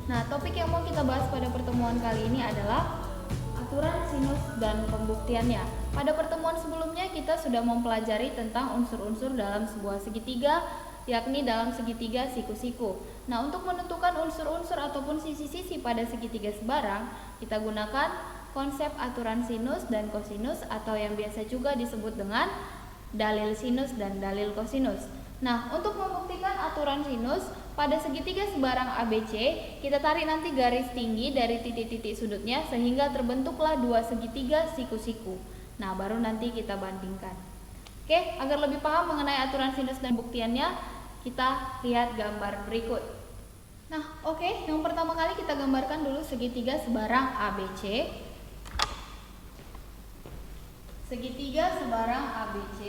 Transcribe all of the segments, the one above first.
Nah, topik yang mau kita bahas pada pertemuan kali ini adalah aturan sinus dan pembuktiannya. Pada pertemuan sebelumnya kita sudah mempelajari tentang unsur-unsur dalam sebuah segitiga, yakni dalam segitiga siku-siku. Nah, untuk menentukan unsur-unsur ataupun sisi-sisi pada segitiga sebarang, kita gunakan konsep aturan sinus dan kosinus atau yang biasa juga disebut dengan dalil sinus dan dalil kosinus. Nah, untuk membuktikan aturan sinus pada segitiga sebarang ABC, kita tarik nanti garis tinggi dari titik-titik sudutnya sehingga terbentuklah dua segitiga siku-siku. Nah, baru nanti kita bandingkan. Oke, agar lebih paham mengenai aturan sinus dan buktiannya, kita lihat gambar berikut. Nah, oke, yang pertama kali kita gambarkan dulu segitiga sebarang ABC. Segitiga sebarang ABC.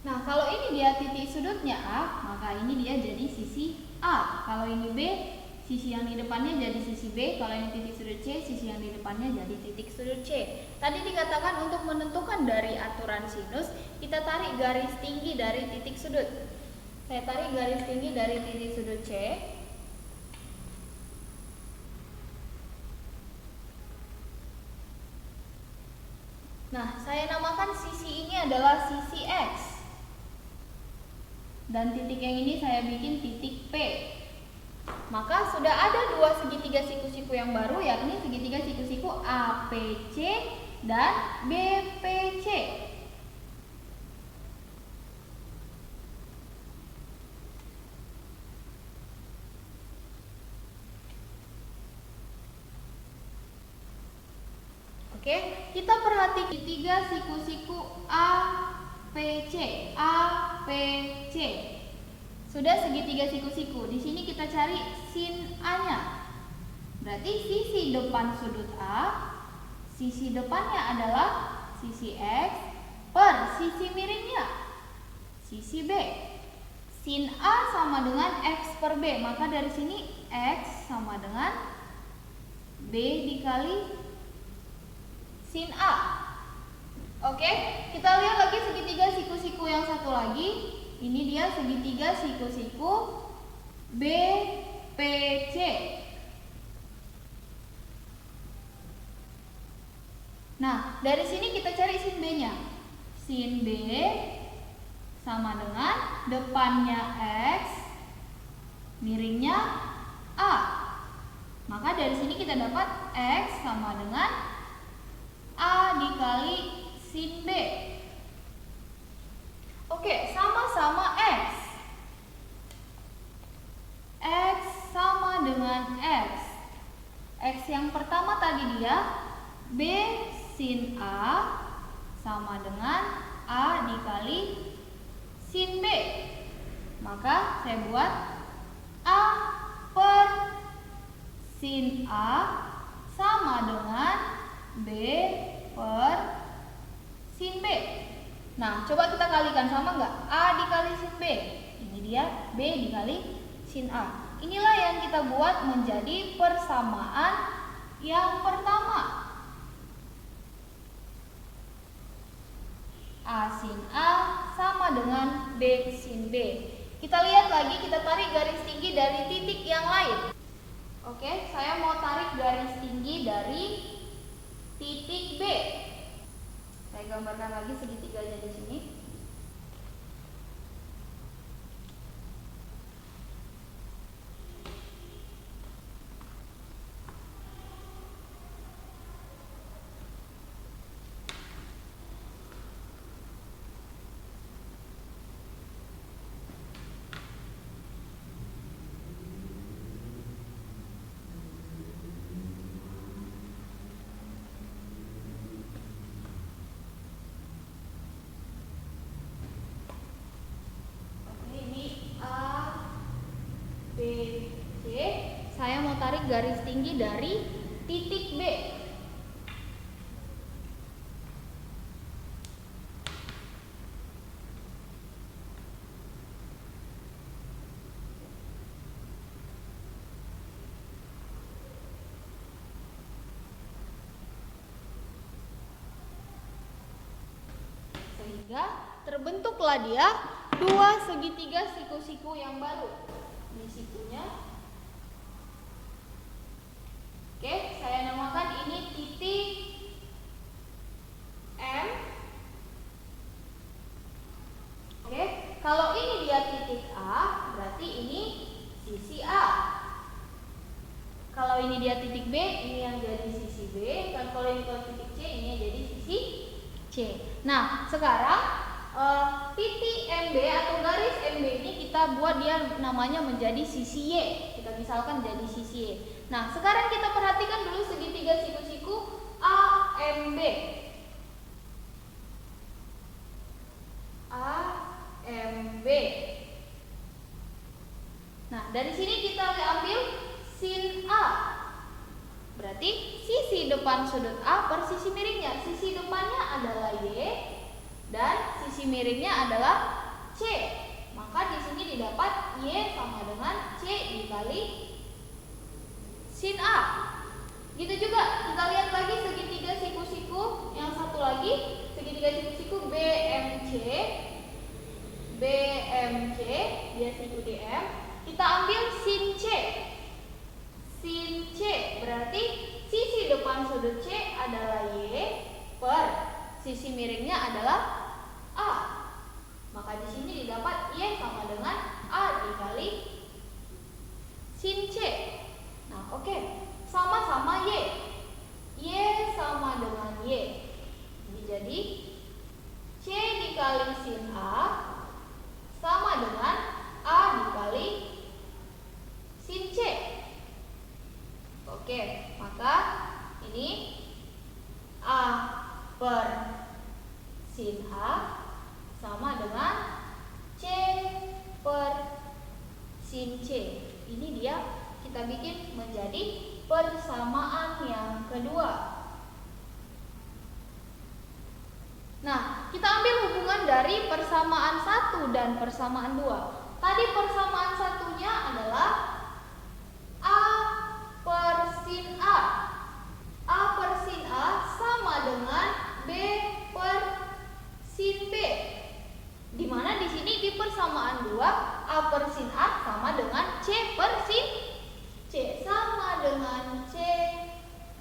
Nah, kalau ini dia titik sudutnya A, maka ini dia jadi sisi A. Kalau ini B, sisi yang di depannya jadi sisi B. Kalau ini titik sudut C, sisi yang di depannya jadi titik sudut C. Tadi dikatakan untuk menentukan dari aturan sinus, kita tarik garis tinggi dari titik sudut. Saya tarik garis tinggi dari titik sudut C. Nah, saya namakan sisi ini adalah sisi X. Dan titik yang ini saya bikin titik P. Maka sudah ada dua segitiga siku-siku yang baru, yakni segitiga siku-siku APC dan BPC. Oke, kita perhatikan segitiga siku-siku APC. Sudah segitiga siku-siku. Di sini kita cari sin A-nya. Berarti sisi depan sudut A, sisi depannya adalah sisi X per sisi miringnya, sisi B. Sin A sama dengan X per B, maka dari sini X sama dengan B dikali sin A. Oke, kita lihat lagi segitiga siku-siku yang satu lagi. Ini dia segitiga siku-siku BPC. Nah, dari sini kita cari sin B-nya. Sin B sama dengan depannya X, miringnya A. Maka dari sini kita dapat X sama dengan A dikali sin B. Oke, sama-sama X. X sama dengan X. X yang pertama tadi dia B sin A sama dengan A dikali sin B. Maka saya buat A per sin A sama dengan B per sin B. Nah, coba kita kalikan, sama nggak? A dikali sin B. Ini dia B dikali sin A. Inilah yang kita buat menjadi persamaan yang pertama. A sin A sama dengan B sin B. Kita lihat lagi, kita tarik garis tinggi dari titik yang lain. Oke, saya mau tarik garis tinggi dari titik B. Saya gambarkan lagi segitiganya di sini. C, saya mau tarik garis tinggi dari titik B. Sehingga terbentuklah dia dua segitiga siku-siku yang baru. Ini sikunya ini dia titik B, ini yang jadi sisi B. Dan kalau ini kalau titik C, ini yang jadi sisi C. Nah, sekarang titik MB atau garis MB ini kita buat dia namanya menjadi sisi Y. Kita misalkan jadi sisi Y. Nah, sekarang kita perhatikan dulu segitiga siku-siku AMB. AMB. Nah, dari sini kita ambil sin A. Berarti sisi depan sudut A per sisi miringnya. Sisi depannya adalah Y dan sisi miringnya adalah C. Maka di sini didapat Y sama dengan C dikali sin A. Gitu juga kita lihat lagi segitiga siku-siku yang satu lagi, segitiga siku-siku BMC. BMC dia siku DM. Kita ambil sin C. Sin C berarti sisi depan sudut C adalah Y per sisi miringnya adalah A. Maka di sini didapat Y sama dengan A dikali sin C. Nah, oke. Sama-sama Y. Y sama dengan Y. Jadi C dikali sin A sama dengan A dikali sin C. Oke, maka ini A per sin A sama dengan C per sin C. Ini dia kita bikin menjadi persamaan yang kedua. Nah, kita ambil hubungan dari persamaan 1 dan persamaan 2. Tadi persamaan satunya adalah A per sin A. A per sin A sama dengan B per sin B. Dimana di sini di persamaan 2 A per sin A sama dengan C per sin C. Sama dengan C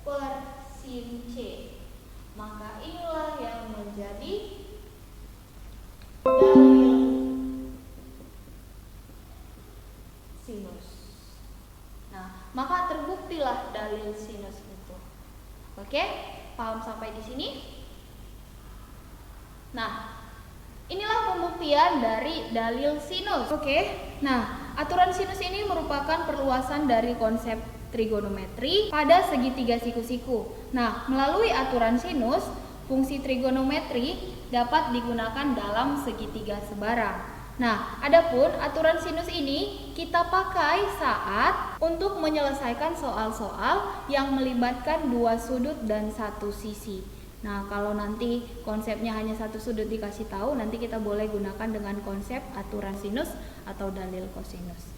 per sin C. Maka inilah yang menjadi dalil sinus. Nah, maka terbuktilah dalil sinus itu. Oke, paham sampai di sini? Nah, inilah pembuktian dari dalil sinus. Oke. Nah, aturan sinus ini merupakan perluasan dari konsep trigonometri pada segitiga siku-siku. Nah, melalui aturan sinus, fungsi trigonometri dapat digunakan dalam segitiga sebarang. Nah, adapun aturan sinus ini kita pakai saat untuk menyelesaikan soal-soal yang melibatkan dua sudut dan satu sisi. Nah, kalau nanti konsepnya hanya satu sudut dikasih tahu, nanti kita boleh gunakan dengan konsep aturan sinus atau dalil kosinus.